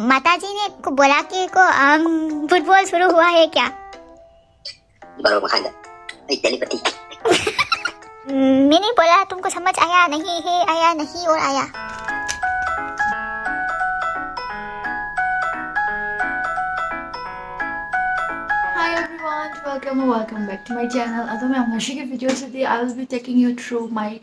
माताजी ने को बोला कि को फुटबॉल शुरू हुआ है क्या? मैंने बोला तुमको समझ आया नहीं है, आया नहीं और आया. Hi everyone, welcome back to my channel. Ado मैं अपना शिकी video से I will be taking you through my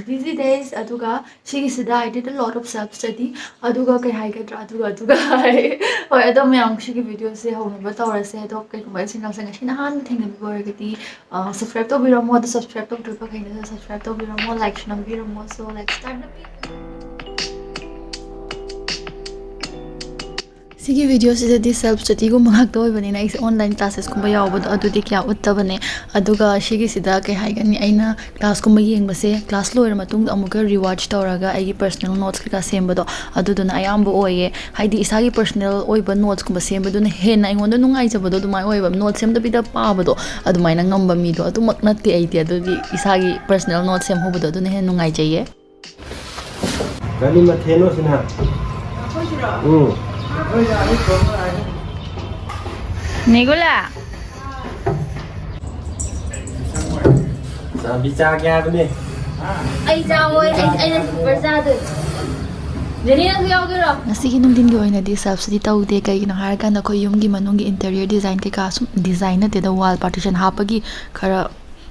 busy days. अदुगा शिकी सिदा I did a lot of self study. अदुगा कहीं हाई कर रहा अदुगा हाई. और अदो मैं अपना शिकी video से हो मैं बता रहा से अदो कहीं कुमार सिंह संग शिना हान थिंग नबी बोल रही थी. Subscribe तो भी रमो, तो subscribe तो ट्रिप कहीं ना subscribe तो भी रमो, like शिना भी रमो. So let's start the video. सिगी वीडियो से दी सेल्फ स्टडी को महक तो बने ना इस ऑनलाइन क्लासेस को बया ओबद अदुदी क्या उत्तबने अदुगा सिगी सिदा के हाइगनी आइना क्लास को मयेंग बसे क्लास लोयर मतुंग अमुक रिवार्ड तौरगा आई पर्सनल नोट्स का सेमबदो अदुदुना अयाम्बो ओये हाइदी इसागी पर्सनल ओइबा नोट्स को सेमबदुना हेना आइगोंद नुंगाइ जबदो दुमाय ओइबा नोट सेमदबिदा पाबदो अदुमाइना ngamba मिदो अदुमक नते आइदि अदुदी इसागी पर्सनल नोट सेम होबदो अदुना हे नुंगाइ जाइए गनी मथेनो सिना Nigula. Sabi sa kya bne? Ay jawo ay na super zado. Dili na kuya ogero. Nasigi nung din gawin na di self study tawde kay ginaharaga na ko yung gimanong interior design kay kasum design na the wall partition hapagi kara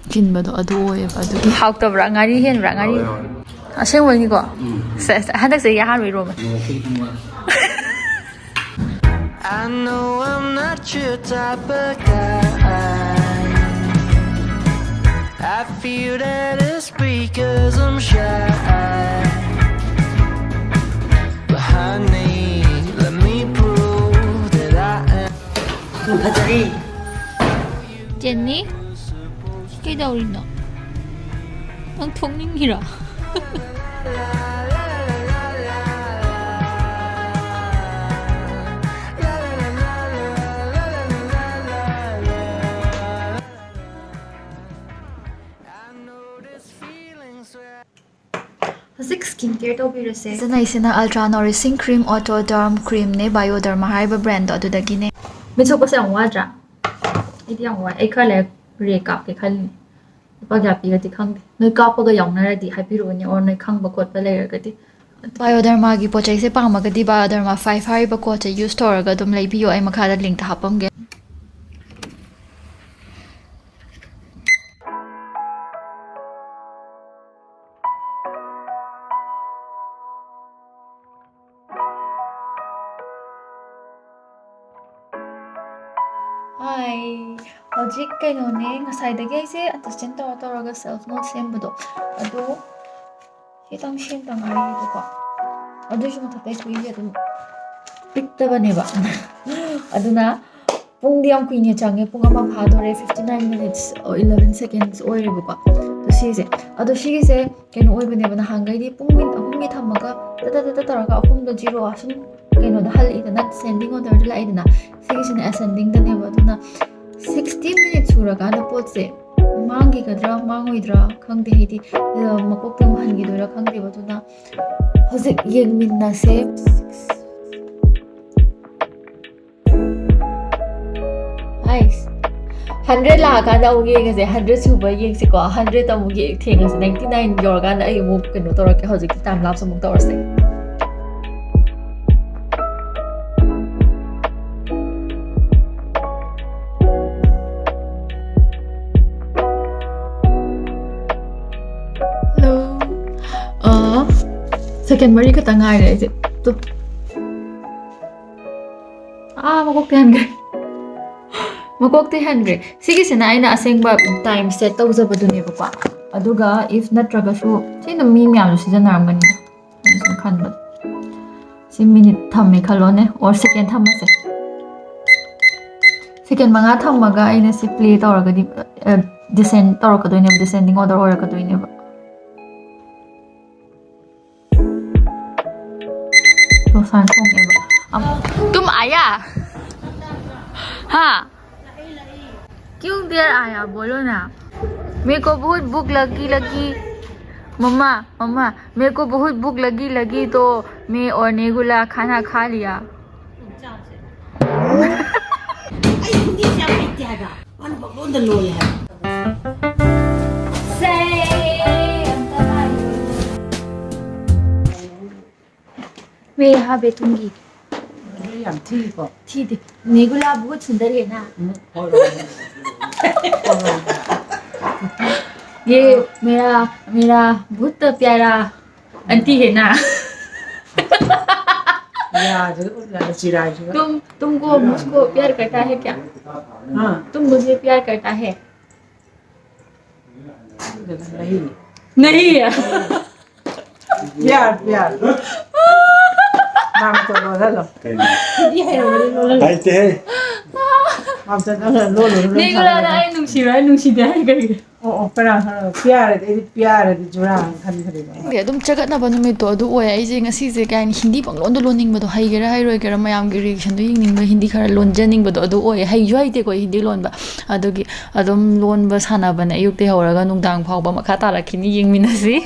kinbado adu oy adu ki hawk to rangari hen rangari. Aseng wani ko. Hadak se yahan wi rom. I know I'm not your type of guy. I feel that it's because I'm shy. But honey, let me prove that I am. Jenny? Kay daw rin na. Ang tongning hira. Howzik skincare to be rese. Isa na isina Ultra Nourishing Cream Auto Derm Cream ne Bioderma haiba brand adu dagi ne. Mitso pa sa wadra. Idi ang wa ay kale recap ke khali. Pag yapi gati khang. Noi ka pa ga yaw na di happy ro ni or noi khang ba kot pa layer gati. Bioderma gi pochai se pang magadi Bioderma 5 haiba ko cha use to ga dum lai bio ay makada link ta hapam ge. Hi! Howzik kayo ne ngasayda guys assistant tawag self note sembado. Ado itang shin tang ari ito ko. Ado siya matatay ko iya ito. Pikta ba ba? Ado na pung di ang kuinya change pung amang hadore 59 minutes o 11 seconds oy ribo ko. To siya ado siya se kayo oy ba na hangay di pung min tamaga tata taraga akong do zero asum kayo na hal ita na sending order la ita na sige siya na ascending da neba ito na 16 minutes suraga na po se mangi kadra mangoy dra kang de hiti makok tang hangi dora kang de ba ito na howzik yeng min na se guys 100 la ka na ugi kasi 100 suba yeng si ko 100 ta ugi thing kasi 99 yorga na ay mo kano tora ke howzik time lapse mo tora se second mari ka tangay na ito. To. Makoktihan ka. Makoktihan ka. Sige sinay na asing ba time set to sa badun niyo pa. Aduga if natraga so sino mimiyam si janarman niya. Ano sa kanba. Si minute thamme kalone or second thamma se. Second mga thammaga ay na si play tawraga di descend tawraga doy niya descending order or ka doy niya. तो तुम आया हाँ क्यों देर आया बोलो ना मेरे को बहुत भूख लगी मम्मा मम्मा मेरे को बहुत भूख लगी तो मैं और नेगुला खाना खा लिया मैं यहाँ बैठूंगी ठीक है नेगुला बहुत सुंदर है ना ये मेरा बहुत प्यारा आंटी है ना तुमको मुझको प्यार करता है क्या हाँ तुम मुझे प्यार करता है नहीं है प्यार Mama to lo lo. Hindi hay lo lo. Ay, te. Mama to lo lo. नेगुला ना आई नुंसी दे है करी para piara di jurang khani khani ꯑꯗꯨꯝ ꯆꯒꯠꯅꯕ ꯅꯨꯃꯤꯠꯇꯣ ꯑꯗꯨ ꯑꯣꯏ ꯑꯩꯁꯦ ꯉꯁꯤꯁꯦ ꯀꯩ ꯍꯥꯏꯅꯤ ꯍꯤꯟꯗꯤ ꯄꯪꯂꯣꯟꯗ ꯂꯣꯟꯅꯤꯡꯕꯗꯣ ꯍꯩꯒꯦꯔꯥ ꯍꯩꯔꯣꯏꯒꯦꯔꯥ ꯃꯌꯥꯝꯒꯤ ꯔꯤꯑꯦꯛꯁꯟꯗꯣ ꯌꯦꯡꯅꯤꯡꯕ ꯍꯤꯟꯗꯤ ꯈꯔ ꯂꯣꯟꯖꯅꯤꯡꯕꯗꯣ ꯑꯗꯨ ꯑꯣꯏ ꯍꯩꯁꯨ ꯍꯩꯇꯦꯀꯣ ꯍꯤꯟꯗꯤ ꯂꯣꯟꯕ ꯑꯗꯨꯒꯤ ꯑꯗꯨꯝ ꯂꯣꯟꯕ ꯁꯥꯟꯅꯕꯅꯦ ꯑꯌꯨꯛꯇꯩ ꯍꯧꯔꯒ ꯅꯨꯡꯗꯥꯡ ꯐꯥꯎꯕ ꯃꯈꯥ ꯇꯥꯔꯛꯈꯤꯅꯤ ꯌꯦꯡꯃꯤꯟꯅꯁꯤ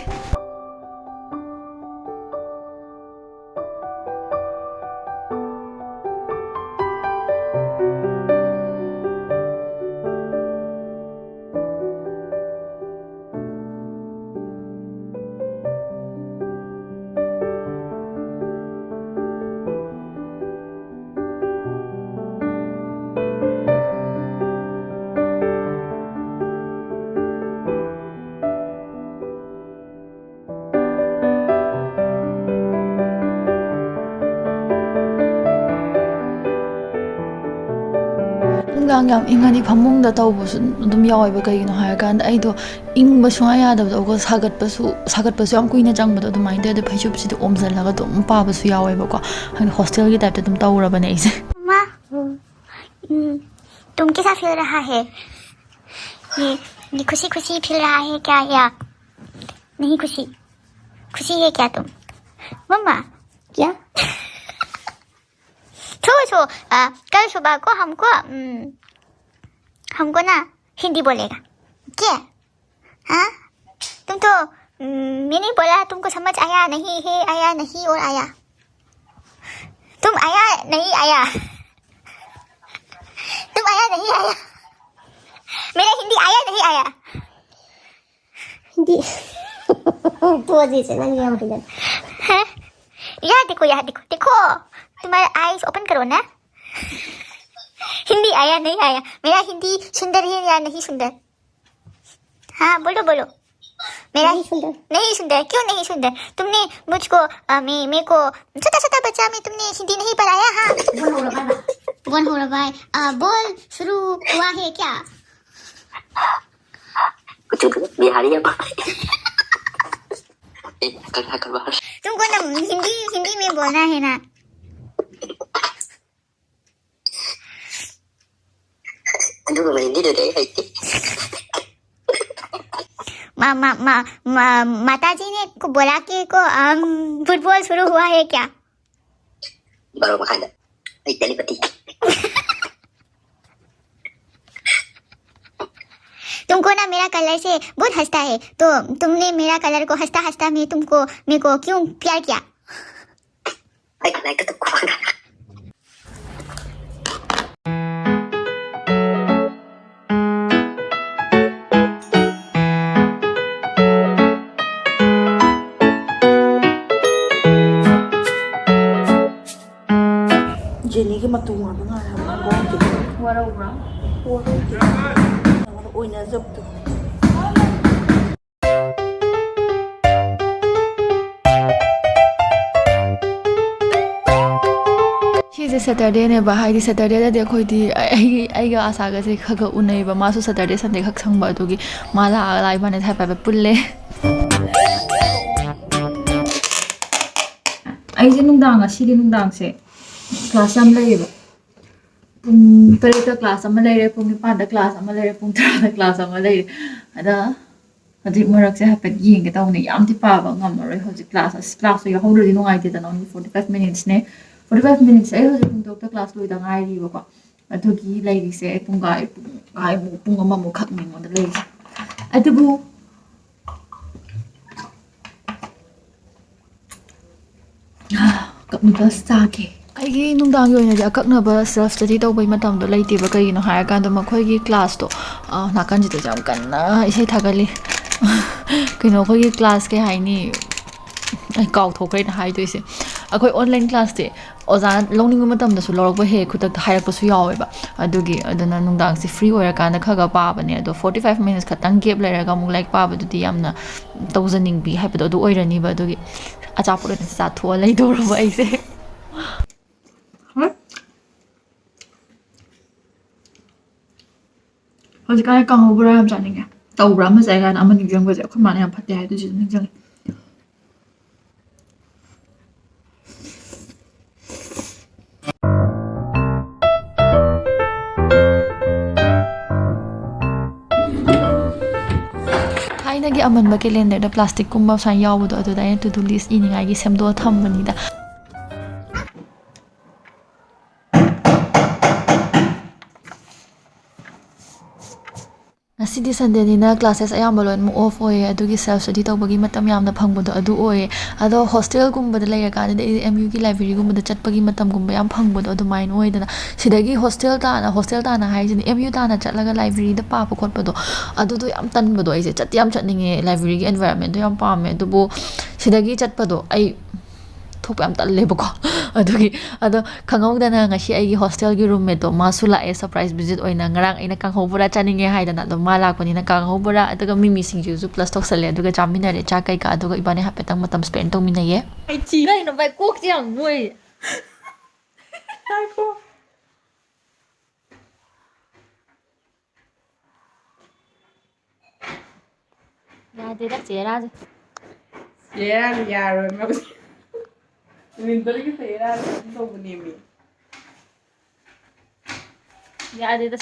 ꯅꯨꯡꯗꯥꯡ ꯌꯥꯝ ꯏꯪꯉꯗꯤ ꯐꯃꯨꯡꯗ ꯇꯧꯕꯁꯨ ꯑꯗꯨꯝ ꯌꯥꯎꯋꯦꯕ ꯀꯩꯒꯤꯅꯣ ꯍꯥꯏꯔꯀꯥꯟꯗ ꯑꯩꯗꯣ ꯏꯪꯕ ꯁꯨꯡꯌꯥ ꯌꯥꯗꯕꯗꯣ ꯁꯥꯒꯠꯄꯁꯨ ꯌꯥꯝ ꯀꯨꯏꯅ ꯆꯪꯕꯗꯣ ꯑꯗꯨꯃꯥꯏꯅ ꯇꯧꯋꯦ ꯑꯗꯣ ꯐꯩꯖꯨꯞꯁꯤꯗꯤ ꯑꯣꯝꯖꯜꯂꯒ ꯑꯗꯨꯝ ꯄꯥꯕꯁꯨ ꯌꯥꯎꯋꯦꯕꯀꯣ ꯍꯥꯏꯗꯤ ꯍꯣꯁꯇꯦꯜꯒꯤ ꯇꯥꯏꯞꯇ ꯑꯗꯨꯝ ꯇꯧꯔꯕꯅꯦ ꯑꯩꯁꯦ माँ तुम कैसा फील रहा है ये खुशी खुशी फील रहा है क्या या नहीं खुशी है क्या तुम मम्मा क्या छो कल सुबह को हमको ना हिंदी बोलेगा क्या हाँ तुम तो मैंने बोला तुमको समझ आया नहीं है आया नहीं और आया तुम आया नहीं आया तुम आया नहीं आया मेरा हिंदी आया नहीं आया हिंदी तो अजीब से लग गया है यहाँ देखो तुम्हारा आईज ओपन करो ना हिंदी आया नहीं आया मेरा हिंदी सुंदर है या नहीं सुंदर हाँ बोलो मेरा नहीं सुंदर क्यों नहीं सुंदर तुमने मुझको मेरे को छोटा बच्चा में तुमने हिंदी नहीं पढ़ाया हाँ बोल हो रहा है बोल शुरू हुआ है क्या कुछ बिहारी है तुमको ना हिंदी में बोलना है ना हिंदी दे दे माता जी ने को बोला कि को फुटबॉल शुरू हुआ है क्या baru makan telepati तुमको ना मेरा कलर से बहुत हंसता है तो तुमने मेरा कलर को हंसता में तुमको मेरे को क्यों प्यार किया naik ke tukang Jenny ke matu nga nga Warau brown oi na zap tu ꯁꯤꯁꯦ ꯁꯦꯇꯔꯗꯦꯅꯦꯕ ꯍꯥꯏꯗꯤ ꯁꯦꯇꯔꯗꯦꯗꯗꯤ ꯑꯩꯈꯣꯏꯗꯤ ꯑꯩꯒ ꯑꯁꯥꯒꯁꯦ ꯈꯔ ꯎꯅꯩꯕ ꯃꯥꯁꯨ ꯁꯦꯇꯔꯗꯦ ꯁꯟꯗꯦ ꯈꯛ ꯁꯪꯕ ꯑꯗꯨꯒꯤ ꯃꯥ ꯂꯥꯛꯑꯒ ꯏꯕꯥꯅꯤ ꯍꯥꯏꯐꯦꯠ ꯄꯨꯜꯂꯦ ꯑꯩꯁꯦ ꯉꯁꯤꯗꯤ ꯅꯨꯡꯗꯥꯡꯁꯦ ꯀ꯭ꯂꯥꯁ ꯌꯥꯝ ꯂꯩꯌꯦꯕ ꯄꯨꯡ 8ꯗ ꯀ꯭ꯂꯥꯁ ꯑꯃ ꯂꯩꯔꯦ ꯄꯨꯡ 9ꯗ ꯀ꯭ꯂꯥꯁ ꯑꯃ ꯂꯩꯔꯦ ꯄꯨꯡ 10ꯗ ꯀ꯭ꯂꯥꯁ ꯑꯃ ꯂꯩꯔꯦ ꯑꯗ ꯍꯧꯖꯤꯛ ꯃꯔꯛꯁꯦ ꯍꯥꯏꯐꯦꯠ ꯌꯦꯡꯒꯦ ꯇꯧꯅꯦ ꯌꯥꯝꯗꯤ ꯄꯥꯕ ꯉꯝꯃꯔꯣꯏ ꯍꯧꯖꯤꯛ ꯀ꯭ꯂꯥꯁꯇꯣ ꯌꯥꯎꯍꯧꯗ꯭ꯔꯗꯤ ꯅꯨꯡꯉꯥꯏꯇꯦꯗꯅ only 45 minutesꯅꯦ 45 minutes ꯑꯩ ꯍꯧꯖꯤꯛ ꯄꯨꯡ 10ꯗ ꯀ꯭ꯂꯥꯁ ꯂꯣꯏꯗ ꯉꯥꯏꯔꯤꯕꯀꯣ ꯑꯗꯨꯒꯤ ꯂꯩꯔꯤꯁꯦ ꯑꯩ ꯄꯨꯡ ꯑꯃꯃꯨꯛ ꯈꯛ ꯃꯤꯉꯣꯟꯗ ꯂꯩꯔꯤꯁꯦ ꯑꯗꯨꯕꯨ cup noodles ꯆꯥꯒꯦ ꯑꯩꯒꯤ ꯅꯨꯡꯗꯥꯡꯒꯤ ꯑꯣꯏꯅꯗꯤ ꯑꯀꯛꯅꯕ ꯁꯦꯜꯐ ꯁ꯭ꯇꯗꯤ ꯇꯧꯕꯩ ꯃꯇꯝꯗꯣ ꯂꯩꯇꯦꯕ ꯀꯩꯒꯤꯅꯣ ꯍꯥꯏꯔꯀꯥꯟꯗ ꯃꯈꯣꯏꯒꯤ ꯀ꯭ꯂꯥꯁꯇꯣ ꯅꯥꯀꯟꯁꯤꯗꯁꯨ ꯌꯥꯝ ꯀꯟꯅ ꯏꯁꯩ ꯊꯥꯒꯠꯂꯤ ꯀꯩꯅꯣ ꯑꯩꯈꯣꯏꯒꯤ ꯀ꯭ꯂꯥꯁ ꯀꯩ ꯍꯥꯏꯅꯤ ꯑꯩ ꯀꯥꯎꯊꯣꯛꯈ꯭ꯔꯦꯅ ꯍꯥꯏꯗꯣꯏꯁꯦ ꯑꯩꯈꯣꯏ ꯑꯣꯟꯂꯥꯏꯟ ꯀ꯭ꯂꯥꯁꯁꯦ ꯑꯣꯖꯥꯅ ꯂꯧꯅꯤꯡꯕ ꯃꯇꯝꯗꯁꯨ ꯂꯧꯔꯛꯄ ꯍꯦꯛ ꯈꯨꯗꯛꯇ ꯍꯥꯏꯔꯛꯄꯁꯨ ꯌꯥꯎꯋꯦꯕ ꯑꯗꯨꯅ ꯅꯨꯡꯗꯥꯡꯁꯦ ꯐ꯭ꯔꯤ ꯑꯣꯏꯔꯀꯥꯟꯗ ꯈꯔ ꯄꯥꯕꯅꯦ ꯑꯗꯣ 45 ꯃꯤꯅꯠꯁ ꯈꯛꯇꯪ ꯒꯦꯞ ꯂꯩꯔꯒ ꯑꯃꯨꯛ ꯂꯥꯏꯔꯤꯛ ꯄꯥꯕꯗꯨꯗꯤ ꯌꯥꯝꯅ ꯇꯧꯖꯅꯤꯡꯕꯤ ꯍꯥꯏꯕꯗꯣ ꯑꯗꯨ ꯑꯣꯏꯔꯅꯤꯕ ꯑꯗꯨꯒꯤ ꯑꯆꯥꯄꯣꯠ ꯑꯣꯏꯅ ꯆꯥꯊꯣꯛꯑ ꯂꯩꯗꯧꯔꯕ ꯑꯩꯁꯦ ꯍꯧꯖꯤꯛꯀꯥꯟ ꯀꯥꯡꯍꯧ ꯕꯣꯔꯥ ꯌꯥꯝ ꯆꯥꯅꯤꯡꯉꯦ ꯇꯧꯕ꯭ꯔꯥ ꯑꯃ ꯆꯥꯏ ꯀꯥꯟꯗ ꯑꯃ ꯅꯤꯡꯁꯤꯡꯕꯁꯦ ꯑꯩꯈꯣꯏ ꯃꯥꯅ ꯌꯥꯝ ꯐꯠꯇꯦ ꯍꯥꯏꯗꯨꯁꯨ ꯅꯤꯡꯁꯤꯡꯉꯦ ꯊꯥꯏꯅꯒꯤ ꯑꯃꯟꯕ ꯀꯦꯂꯦꯟꯗꯔꯗ ꯄ꯭ꯂꯥꯁꯇꯤꯛꯀꯨꯝꯕ ꯁꯨꯃꯥꯏꯅ ꯌꯥꯎꯕꯗꯣ ꯑꯗꯨꯗ ꯑꯩꯅ ꯇꯨ ꯗꯨ ꯂꯤꯁ ꯏꯅꯤꯡꯉꯥꯏꯒꯤ ꯁꯦꯝꯗꯣꯛꯑ ꯊꯝꯕꯅꯤꯗ ꯉꯁꯤꯗꯤ ꯁꯟꯗꯦꯅꯤꯅ ꯀ꯭ꯂꯥꯁꯦꯁ ꯑꯌꯥꯝꯕ ꯂꯣꯏꯅꯃꯛ ꯑꯣꯐ ꯑꯣꯏꯌꯦ ꯑꯗꯨꯒꯤ ꯁꯦꯜꯐ ꯁ꯭ꯇꯗꯤ ꯇꯧꯕꯒꯤ ꯃꯇꯝ ꯌꯥꯝꯅ ꯐꯪꯕꯗꯣ ꯑꯗꯨ ꯑꯣꯏꯌꯦ ꯑꯗꯣ ꯍꯣꯁꯇꯦꯜꯒꯨꯝꯕꯗ ꯂꯩꯔꯀꯥꯟꯗꯗꯤ ꯑꯩꯗꯤ ꯑꯦꯝ ꯌꯨꯒꯤ ꯂꯥꯏꯕ꯭ꯔꯦꯔꯤꯒꯨꯝꯕꯗ ꯆꯠꯄꯒꯤ ꯃꯇꯝꯒꯨꯝꯕ ꯌꯥꯝ ꯐꯪꯕꯗꯣ ꯑꯗꯨꯃꯥꯏꯅ ꯑꯣꯏꯗꯅ ꯁꯤꯗꯒꯤ ꯍꯣꯁꯇꯦꯜ ꯇꯥꯅ ꯍꯥꯏꯁꯤꯅꯤ ꯑꯦꯝ ꯌꯨ ꯇꯥꯅ ꯆꯠꯂꯒ ꯂꯥꯏꯕ꯭ꯔꯦꯔꯤꯗ ꯄꯥꯕ ꯈꯣꯠꯄꯗꯣ ꯑꯗꯨꯗꯣ ꯌꯥꯝ ꯇꯟꯕꯗꯣ ꯑꯩꯁꯦ ꯆꯠꯇꯤ ꯌꯥꯝ ꯆꯠꯅꯤꯡꯉꯦ ꯂꯥꯏꯕ꯭ꯔꯦꯔꯤꯒꯤ ꯑꯦꯟꯚꯥꯏꯔꯟꯃꯦꯟꯗꯣ ꯌꯥꯝ ꯄꯥꯝꯃꯦ ꯑꯗꯨꯕꯨ ꯁꯤꯗꯒꯤ ꯆꯠꯄꯗꯣ ꯑꯩ ꯊꯣꯛꯄ ꯌꯥꯝ ꯇꯜꯂꯦꯕꯀꯣ ꯑꯗꯣ ꯈꯪꯍꯧꯗꯅ ꯉꯁꯤ ꯑꯩꯒꯤ ꯍꯣꯁꯇꯦꯜꯒꯤ ꯔꯨꯝꯃꯦꯠꯇꯣ ꯃꯥꯁꯨ ꯂꯥꯛꯑꯦ ꯁꯔꯄ꯭ꯔꯥꯏꯁ ꯚꯤꯖꯤꯠ ꯑꯣꯏꯅ ꯉꯔꯥꯡ ꯑꯩꯅ ꯀꯥꯡꯍꯧ ꯕꯣꯔꯥ ꯆꯥꯅꯤꯡꯉꯦ ꯍꯥꯏꯗꯅ ꯑꯗꯣ ꯃꯥ ꯂꯥꯛꯄꯅꯤꯅ ꯀꯥꯡꯍꯧ ꯕꯣꯔꯥ ꯑꯗꯨꯒ ꯃꯤꯃꯤ ꯁꯤꯡꯖꯨꯁꯨ ꯄ꯭ꯂꯁ ꯇꯧꯁꯜꯂꯦ ꯑꯗꯨꯒ ꯆꯥꯃꯤꯟꯅꯔꯦ ꯆꯥꯛ ꯀꯩꯀꯥ ꯑꯗꯨꯒ ꯏꯕꯥꯅꯤ ꯍꯥꯏꯐꯦꯠꯇꯪ ꯃꯇꯝ ꯁ꯭ꯄꯦꯟ ꯇꯧꯃꯤꯟꯅꯩꯌꯦ ꯑꯩ ꯀꯩꯅꯣ ꯚꯥꯏ ꯀꯣꯛꯁꯦ ꯌꯥꯝ ꯅꯣꯏ ꯌꯥꯗꯦꯗ ꯆꯦꯔꯥꯁꯦ ꯆꯦꯔꯥꯗꯤ ꯌꯥꯔꯣꯏ ꯃꯕꯨ ꯅꯤꯟꯗꯔꯒꯤ ꯆꯦꯔꯥꯗꯤ ꯑꯗꯨꯝ ꯇꯧꯕꯅꯦꯃꯤ ꯌꯥꯗꯦꯗ